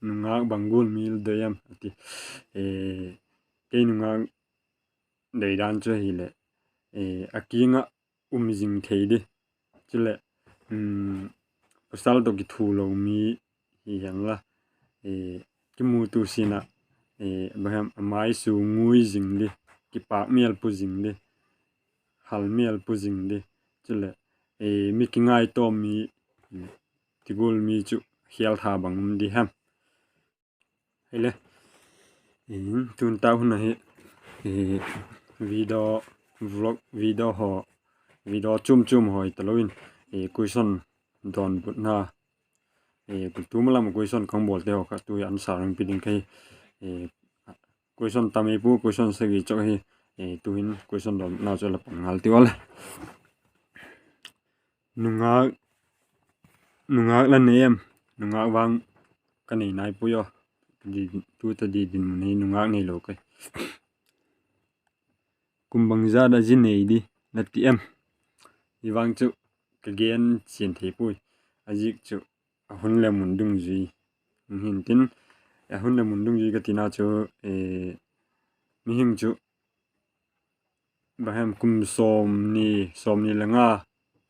nungak bangul mil doyam ati ke nungak deidan cho hile akinga umjing theide chule pasal to ki thulo mi hi hangla ki mutu sina baham amai su ngui jingli ki pa mial pu jingli hal mial pu jingli chule mi ki ngai to mi tigul mi chu hial tha bangum di ham hele tun ta hun he video vlog video ho video chum hoi taloin question don but na kultumala mo question kang bolte ho ka tu an sarang piding kai question tami pu question sagi chok hi tuin question don na chola pangal tiwala nungak la nem nungak wang kanai nai pu yo di tu ta di din nei nungak nei lo kai kumbang za da jin nei di na ti em iwang chu ka gen chin thei pui ajik chu ahun le mun dung ji hin tin ahun le mun dung ji ka tina chu mi hing chu baham kum som ni langa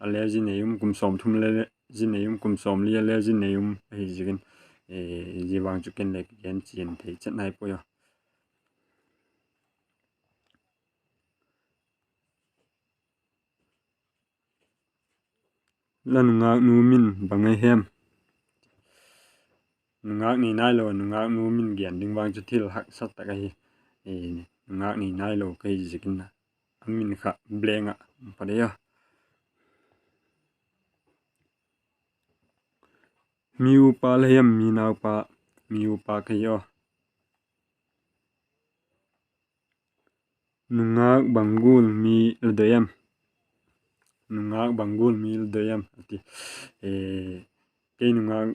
ale ji nei kum som thum le ji nei kum som li ale ji nei hi jigin ji wang chu ken le gen chin thei chat nai pu yo lan ngak nu min bangai hem ngak ni nai lo ngak nu min gian ding wang chu thil hak sat ta kai ngak ni nai lo kai jikin na amin kha blenga padeya miu pa le hem mi nau pa miu pa kai yo nungak bangul mi doyam nungak bangul mi doyam ati ke nungak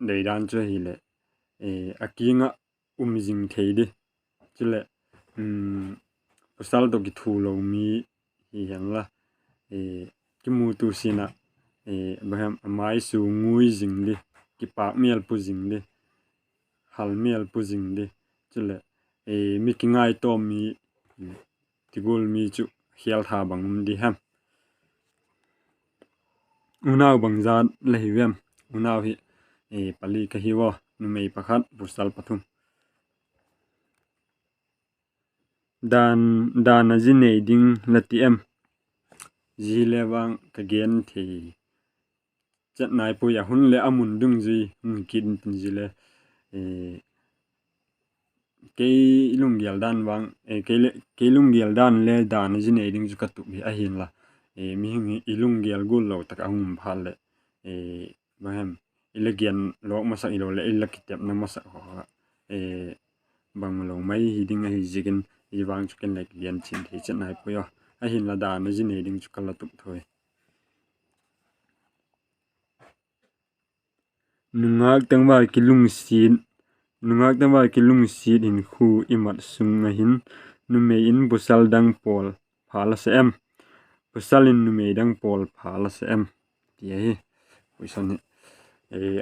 deidan cho hile akinga umjing theide chule pasal to ki thulo mi hi hangla ki mutu sina baham amai su ngui jingli ki pa mial pu jingli hal mial pu jingli chule mi ki ngai to mi tigul mi chu hial tha bangum di ham unaw bangzat la hiwem unaw hi pali ka hiwa numei pakhat pusal pathum dan ajinei ding lati em ji lewang ka gen thi chat nai pu ya hun le amun dung ji kin tin ji le ke lungyal dan wang ke lungyal dan le dan ajinei ding ju katu bi a hin la mi hing ilungyal gul lo tak angum phal le baham ilagian lok masa ilo le ilakitep na masa ho banglo mai hiding a hi jigin iwang chu ken lek lian chin thei chat nai pu yo a hin la dan ajinei ding chu kala tup thoi nungak tangwa kilung sin in khu imat sunga hin nume in busal dang pol phala se em busalin nume dang pol phala se em ti hi question ni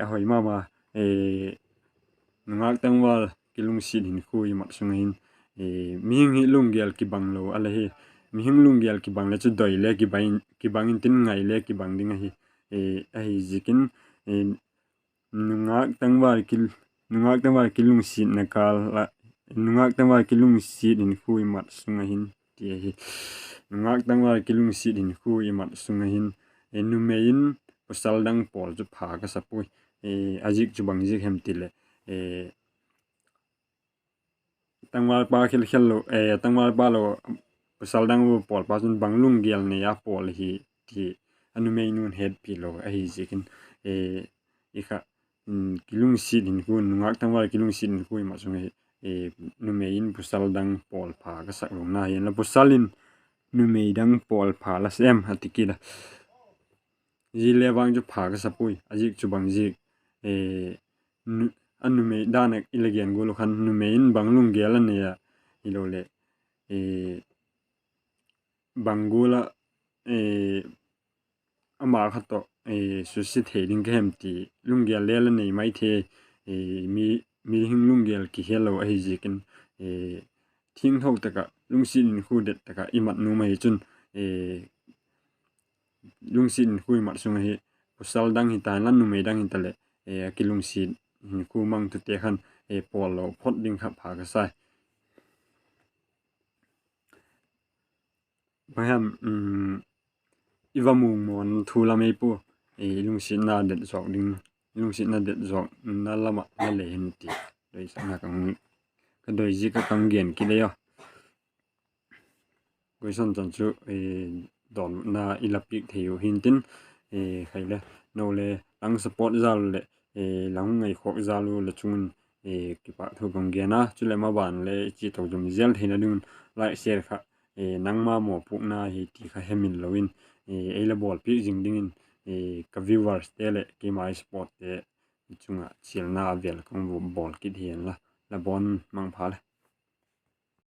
a hoi mama nungak tangwa kilung sin in khu imat sunga hin mi hi lungyal ki banglo ala hi mi hing lungyal ki bang le chu doi le ki bangin tin ngai le ki bang ding hi a hi jikin nungak tangwa kilung sin na kal la nungak tangwa kilung sin in khu imat sunga hin ti hi nungak tangwa kilung sin in khu imat sunga hin numein pasal dang pol chu pha ka sapui ajik chu bang jik hem tile tangwal pa khil lo tangwal pa lo pasal dang wo pol pa chun banglung gel ne ya pol hi ti anu mei nun head pi lo a hi jikin ikha kilung sin in ku nungak tangwal kilung sin in ku ma chung nu mein pasal dang pol pha ka sak lo na yan la pasalin nu mei dang pol pha la sem hatikila ji lewang ju pha ka sapui ajik chu bang ji anu me danak ilagian golo khan nu mein banglung gel ne ya ilole bangula ama khato susi theding kem ti lungyal le la nei mai the mi hing lung gel ki hello a hi jikin thing thok taka lungsin khu det taka imat nu mai chun lungsin khu mat sunga hi pusal dang hi tan lan nu mai dang hin tale ki lungsin khu mang tu te khan pol lo phot ding kha pha ka sai baham iwamung mon thula mai pu lungsin na det zok ding lungsin na det zok na lama na le hin ti doi sanga kang ka doi ji ka kang gen ki le yo question chan chu don na ilapik theu hintin khaile no le ang support zal le lang ngai khok zalu le chungun ki pa thu gong gena chule ma ban le chi to jum zel thina dun lai share kha nangma mo pukna hi ti kha hemin loin le ball pi jing ding in ka viewers te le ki mai sport te chunga chilna vel kong ball ki hian la bon mang phale